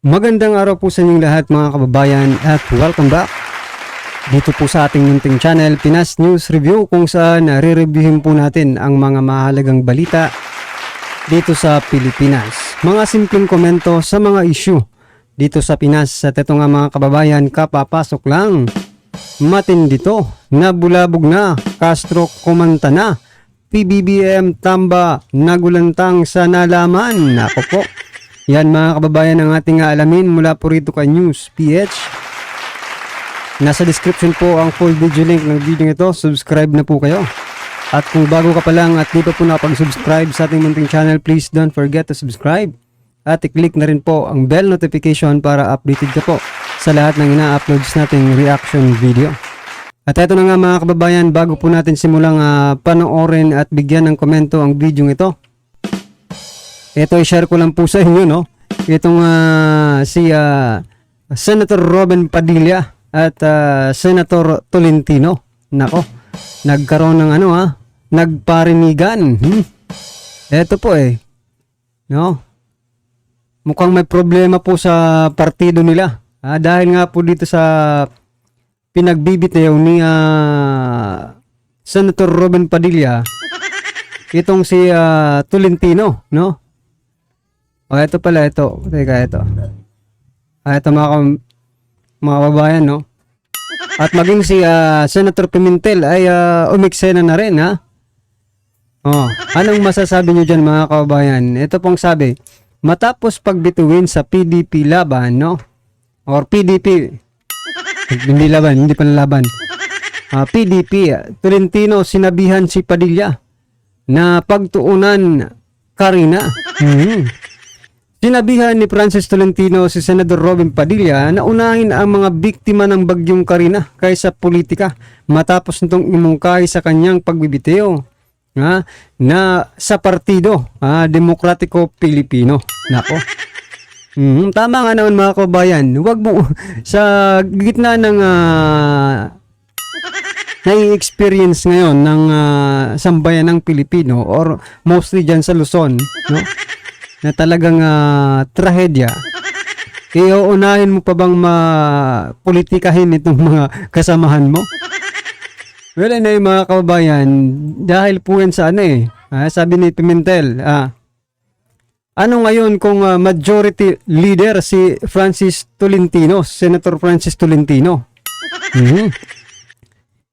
Magandang araw po sa inyong lahat mga kababayan at welcome back dito po sa ating munting channel Pinas News Review, kung saan re-reviewin po natin ang mga mahalagang balita dito sa Pilipinas. Mga simpleng komento sa mga issue dito sa Pinas. At ito nga mga kababayan, kapapasok lang, matindi to, nabulabog na, Castro kumanta na, PBBM tamba, nagulantang sa nalaman. Ako po, yan mga kababayan ang ating alamin mula po rito kay News PH. Nasa description po ang full video link ng video ito. Subscribe na po kayo. At kung bago ka pa lang at di pa po nakapag-subscribe sa ating munting channel, please don't forget to subscribe. At i-click na rin po ang bell notification para updated ka po sa lahat ng ina-uploads nating reaction video. At eto na nga mga kababayan, bago po natin simulang panoorin at bigyan ng komento ang video ito, ito i-share ko lang po sa inyo, no? Itong si Senator Robin Padilla at Senator Tolentino. Nako, nagkaroon ng nagparinigan. Ito po no? Mukhang may problema po sa partido nila. Dahil nga po dito sa pinagbibitaw ni Senator Robin Padilla, itong si Tolentino, no? Ito pala, ito. Teka, ito. Ito mga kababayan, no? At maging si Senator Pimentel ay umiksena na rin, ha? Anong masasabi nyo dyan, mga kababayan? Ito pong sabi, matapos pagbituin sa PDP laban, no? Or PDP. Hindi laban, hindi pa laban. PDP, Tolentino, sinabihan si Padilla na pagtuunan Karina. Sinabihan ni Francis Tolentino si Senador Robin Padilla na unahin ang mga biktima ng bagyong Karina kaysa politika matapos nitong imungkahi sa kanyang pagbibitiw na sa partido Demokratiko Pilipino. Nako. Tama nga naman mga kababayan. Huwag mo sa gitna ng nai-experience ngayon ng sambayan ng Pilipino or mostly dyan sa Luzon, no? Na talagang trahedya, iuunahin mo pa bang mapolitikahin itong mga kasamahan mo? Well, mga kababayan, dahil po yan sa sabi ni Pimentel, ano ngayon kung majority leader si Francis Tolentino, Senator Francis Tolentino?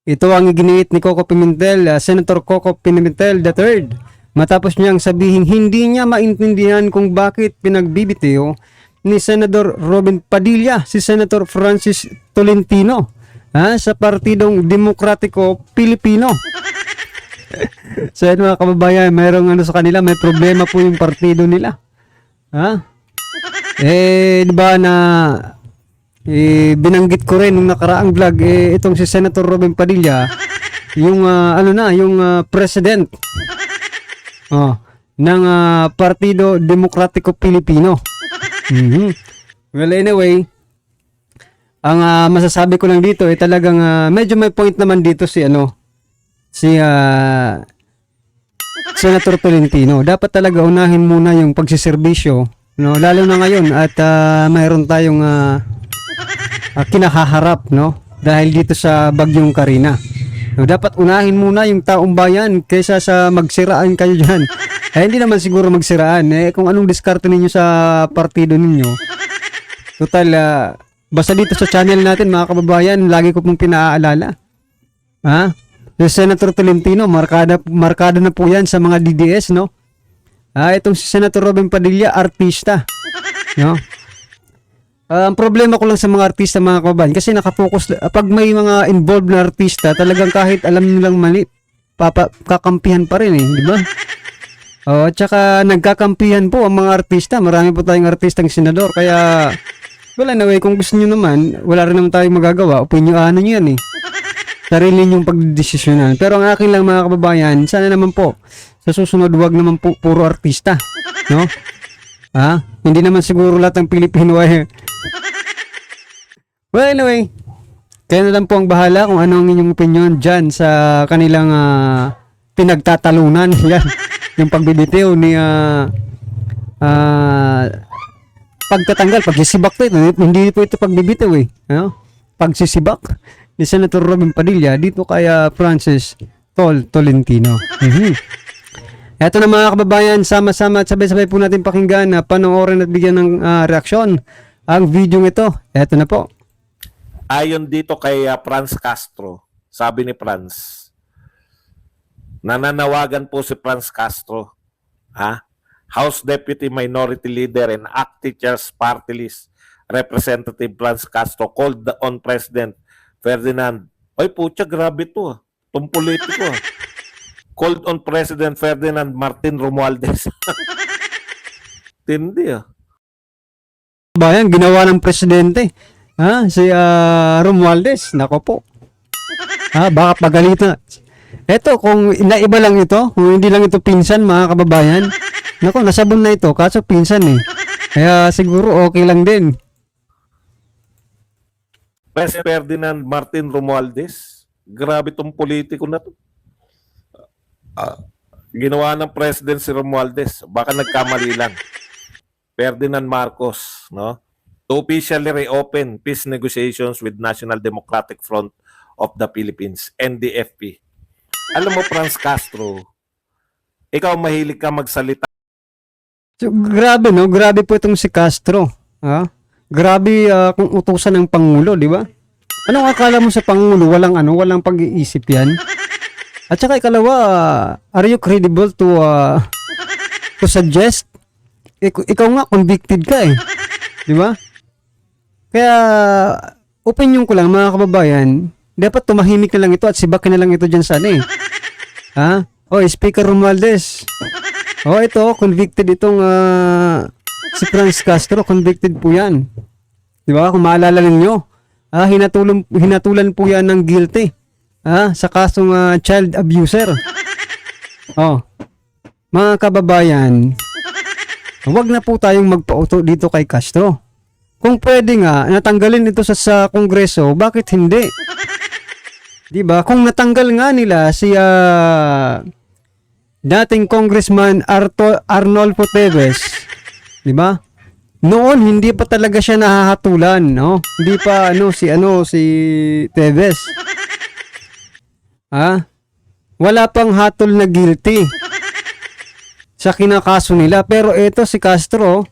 Ito ang iginiit ni Coco Pimentel, Senator Coco Pimentel III. Matapos niyang sabihin hindi niya maintindihan kung bakit pinagbibitiw ni Senador Robin Padilla si Senator Francis Tolentino sa Partidong Demokratiko Pilipino. So yan mga kababayan, mayroong sa kanila, may problema po yung partido nila. Di ba na binanggit ko rin nung nakaraang vlog, itong si Senator Robin Padilla, yung yung president ng Partido Demokratiko Pilipino. Well, anyway, ang masasabi ko lang dito talagang medyo may point naman dito si Senator Tolentino. Dapat talaga unahin muna yung pagsiservisyo, no? Lalo na ngayon at mayroon tayong kinakaharap, no? Dahil dito sa bagyong Karina. No, dapat unahin muna yung taong bayan kaysa sa magsiraan kayo dyan. Hindi naman siguro magsiraan. Kung anong diskarte ninyo sa partido ninyo. Total, basta dito sa channel natin mga kababayan, lagi ko pong pinaaalala. Yung Senator Tolentino, markada na po yan sa mga DDS, no? Itong si Senator Robin Padilla, artista. No? Ang problema ko lang sa mga artista mga kababayan, kasi nakapokus, pag may mga involved na artista, talagang kahit alam nilang mali, kakampihan pa rin di ba? At saka nagkakampihan po ang mga artista. Marami po tayong artistang senador, kaya wala na kung gusto niyo naman, wala rin naman tayong magagawa. Opinyonan niyo yan sarili niyong pagdesisyonan. Pero ang akin lang mga kababayan, sana naman po sa susunod wag naman po puro artista, no? Hindi naman siguro lahat ng Pilipino well, anyway, kayo na lang po ang bahala kung ano ang inyong opinion dyan sa kanilang pinagtatalunan. Yan, yung pagbibitiw ni pagtatanggal, pagsisibak to ito, hindi po ito pagbibitaw eh. Ano? Pagsisibak ni Senator Robin Padilla dito kay Francis Tolentino. Eto na mga kababayan, sama-sama at sabay-sabay po natin pakinggan na panoorin at bigyan ng reaksyon ang video ito. Eto na po. Ayon dito kay Franz Castro, sabi ni Franz, nananawagan po si Franz Castro, House Deputy Minority Leader and ACT Teachers Party List Representative Franz Castro called on President Ferdinand. Ay putya, grabe to. Itong politiko. Called on President Ferdinand Martin Romualdez. Tindi Bayan, ginawa ng presidente. Si Romualdez. Nako po. Baka pagalitan. Eto, kung naiba lang ito, kung hindi lang ito pinsan, mga kababayan, nako, nasabon na ito, kaso pinsan eh. Kaya siguro okay lang din. President Ferdinand Martin Romualdez. Grabe tong politiko na to. Ginawa ng president si Romualdez. Baka nagkamali lang. Ferdinand Marcos, no? To officially reopen peace negotiations with National Democratic Front of the Philippines, NDFP. Alam mo, Franz Castro, ikaw mahilig ka magsalita. So, grabe no, grabe po itong si Castro. Grabe kung utusan ng Pangulo, di ba? Anong akala mo sa Pangulo? Walang pag-iisip yan. At saka ikalawa, are you credible to suggest? Ikaw nga, convicted ka eh. Di ba? Kaya, opinion ko lang mga kababayan, dapat tumahimik na lang ito at sibakin na lang ito dyan sana eh. Speaker Romualdez. Ito, convicted itong si Franz Castro, convicted po yan. Di ba? Kung maalala ninyo, hinatulan po yan ng guilty. Sa kasong child abuser. Mga kababayan, huwag na po tayong magpauto dito kay Castro. Kung pwede nga, natanggalin ito sa Kongreso, bakit hindi? Diba? Kung natanggal nga nila si dating Congressman Arnolfo Teves, diba? Noon, hindi pa talaga siya nahahatulan, no? Hindi pa, si Teves. Wala pang hatol na guilty sa kinakaso nila. Pero ito si Castro,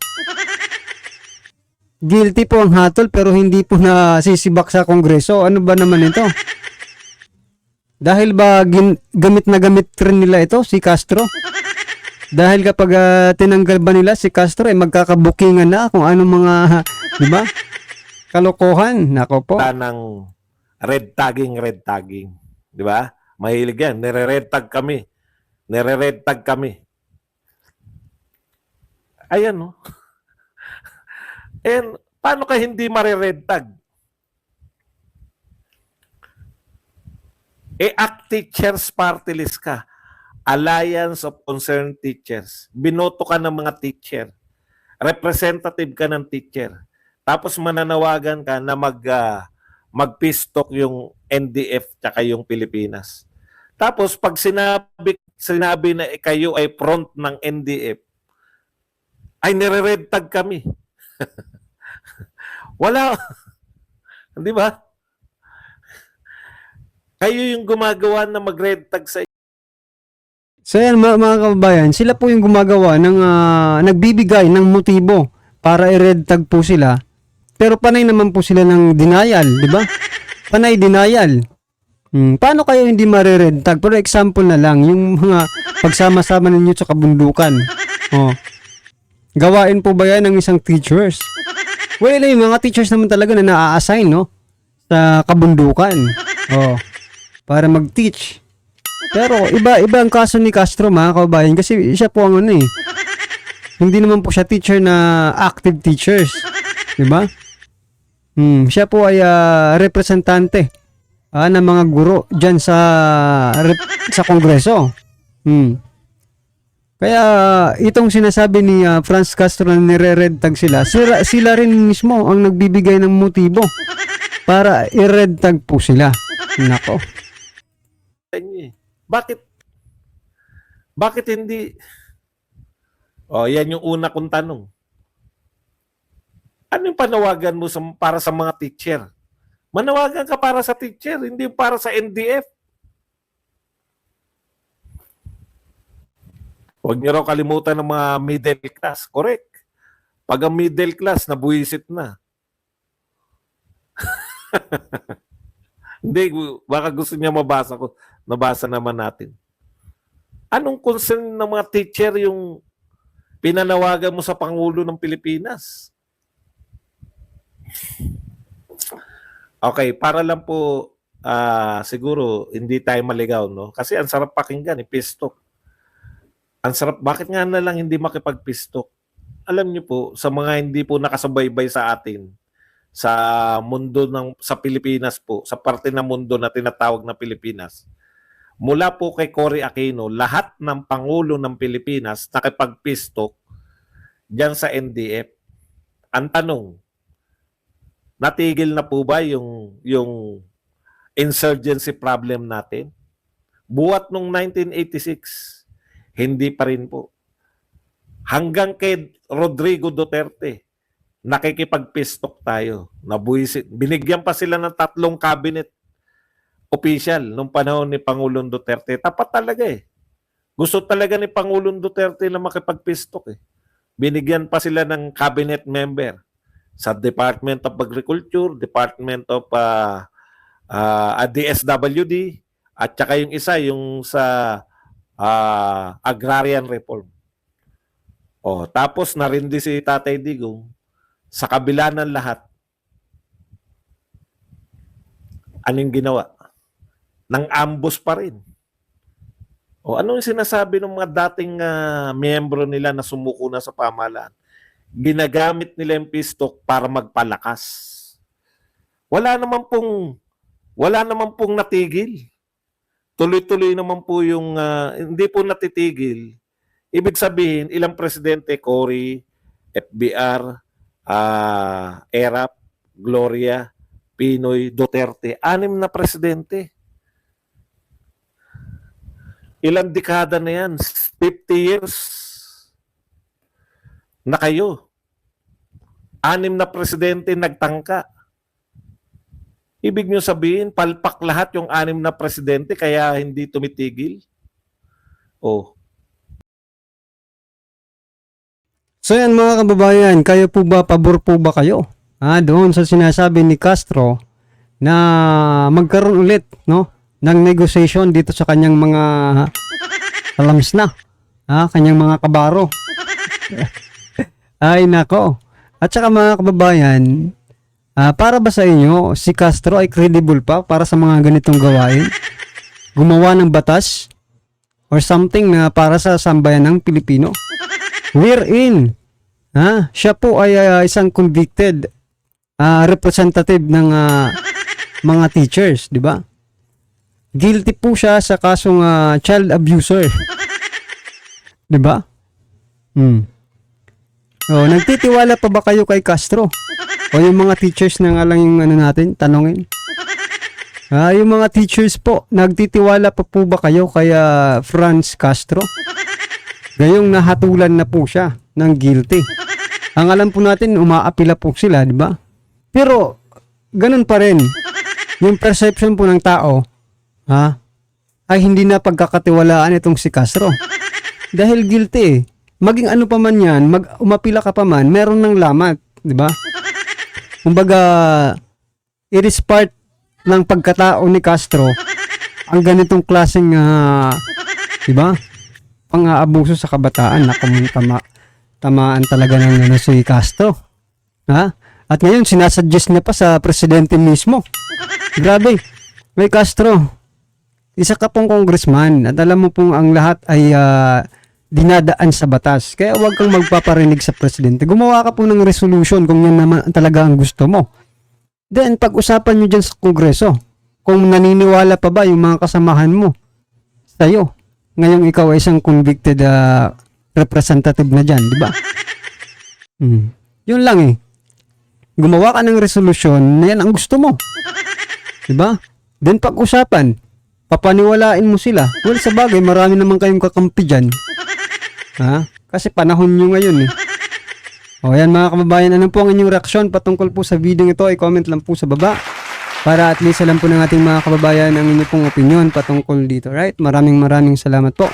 guilty po ang hatol pero hindi po nasisibak sa Kongreso. Ano ba naman ito? Dahil ba gamit na gamit rin nila ito si Castro? Dahil kapag tinanggal ba nila si Castro magkakabukingan na kung anong mga di ba? Kalokohan. Nako po. Ng red tagging. Di ba? Mahilig yan. Nire-red tag kami. Ayan, no? And paano ka hindi mare-red tag? ACT Teachers Party List ka. Alliance of Concerned Teachers. Binoto ka ng mga teacher. Representative ka ng teacher. Tapos mananawagan ka na mag-peace talk yung NDF tsaka yung Pilipinas. Tapos pag sinabi na kayo ay front ng NDF, ay nire-red tag kami. Wala. Di ba? Kayo yung gumagawa na mag-red tag sa. So yan mga kababayan, sila po yung gumagawa ng nagbibigay ng motibo para i-red tag po sila. Pero panay naman po sila ng denial, di ba? Panay denial. Paano kayo hindi mare-red tag? For example na lang, yung mga pagsama-sama ninyo sa kabundukan. Gawain po ba yan ng isang teachers? Well, yung mga teachers naman talaga na na-assign, no? Sa kabundukan. Para mag-teach. Pero iba ang kaso ni Castro, mga kababayan, kasi siya po ang hindi naman po siya teacher na active teachers. Diba? Siya po ay representante ng mga guro dyan sa Kongreso. Kaya itong sinasabi ni Franz Castro na nire-red tag sila rin mismo ang nagbibigay ng motibo para i-red tag po sila. Nako. Bakit hindi? Yan yung una kong tanong. Ano yung panawagan mo para sa mga teacher? Manawagan ka para sa teacher, hindi para sa NDF. Huwag niyo raw kalimutan ng mga middle class. Correct. Pag ang middle class, nabuwisit na. Hindi, baka gusto niya mabasa ko. Nabasa naman natin. Anong concern ng mga teacher yung pinanawagan mo sa Pangulo ng Pilipinas? Okay, para lang po siguro hindi tayo maligaw, no? Kasi ang sarap pakinggan, pistok. Ang sarap, bakit nga na lang hindi makipagpistok? Alam niyo po, sa mga hindi po nakasubaybay sa atin, sa mundo sa Pilipinas po, sa parte ng mundo na tinatawag na Pilipinas, mula po kay Cory Aquino, lahat ng Pangulo ng Pilipinas nakipagpistok diyan sa NDF. Ang tanong, natigil na po ba yung insurgency problem natin? Buwat nung 1986, hindi pa rin po. Hanggang kay Rodrigo Duterte, nakikipagpistok tayo. Nabuisit. Binigyan pa sila ng 3 cabinet official nung panahon ni Pangulong Duterte. Tapat talaga eh. Gusto talaga ni Pangulong Duterte na makipagpistok eh. Binigyan pa sila ng cabinet member sa Department of Agriculture, Department of DSWD, at saka yung isa, yung sa Agrarian Reform. Tapos narindi si Tatay Digong, sa kabila ng lahat, anong ginawa? Nang ambush pa rin. Ano yung sinasabi ng mga dating miyembro nila na sumuko na sa pamahalaan? Ginagamit nila yung pistok para magpalakas. Wala naman pong natigil. Tuloy-tuloy naman po yung hindi po natitigil. Ibig sabihin, ilang presidente, Cory, FBR, ERAP, Gloria, Pinoy, Duterte, 6 na presidente. Ilang dekada na yan? 50 years na kayo. 6 na presidente nagtangka. Ibig nyo sabihin, palpak lahat yung 6 na presidente kaya hindi tumitigil? So yan mga kababayan, kayo po ba, pabor po ba kayo? Doon sa sinasabi ni Castro na magkaroon ulit, no, ng negotiation dito sa kanyang mga alams na, kanyang mga kabaro. Ay nako. At saka mga kababayan, para ba sa inyo si Castro ay credible pa para sa mga ganitong gawain? Gumawa ng batas or something na para sa sambayan ng Pilipino? Wherein, siya po ay isang convicted representative ng mga teachers, di ba? Guilty po siya sa kasong child abuser. Di ba? Nagtitiwala pa ba kayo kay Castro? O yung mga teachers na nga lang yung natin, tanongin. Yung mga teachers po, nagtitiwala pa po ba kayo kay Franz Castro? Gayong nahatulan na po siya ng guilty. Ang alam po natin, umaapila po sila, di ba? Pero, ganun pa rin. Yung perception po ng tao, ay hindi na pagkakatiwalaan itong si Castro. Dahil guilty eh. Maging ano pa man yan, umapila ka pa man, meron ng lamat, di ba? Kumbaga, it is part ng pagkatao ni Castro ang ganitong klaseng, di ba? Pang-aabuso sa kabataan na tamaan talaga ng si Castro. At ngayon, sinasuggest niya pa sa presidente mismo. Grabe. May Castro, isa ka pong congressman at alam mo pong ang lahat ay dinadaan sa batas. Kaya huwag kang magpaparinig sa presidente. Gumawa ka po ng resolution kung yan naman talaga ang gusto mo. Then, pag-usapan nyo dyan sa kongreso. Kung naniniwala pa ba yung mga kasamahan mo sa'yo. Ngayong ikaw ay isang convicted representative na dyan, di ba? Yun lang eh. Gumawa ka ng resolusyon na yan ang gusto mo. Di ba? Then pag-usapan, papaniwalain mo sila. Well, sa bagay, marami naman kayong kakampi dyan. Kasi panahon nyo ngayon eh. O yan mga kababayan, ano po ang inyong reaksyon patungkol po sa video ito? I-comment lang po sa baba para at least alam po ng ating mga kababayan ang inyong pong opinion patungkol dito. Right? Maraming salamat po.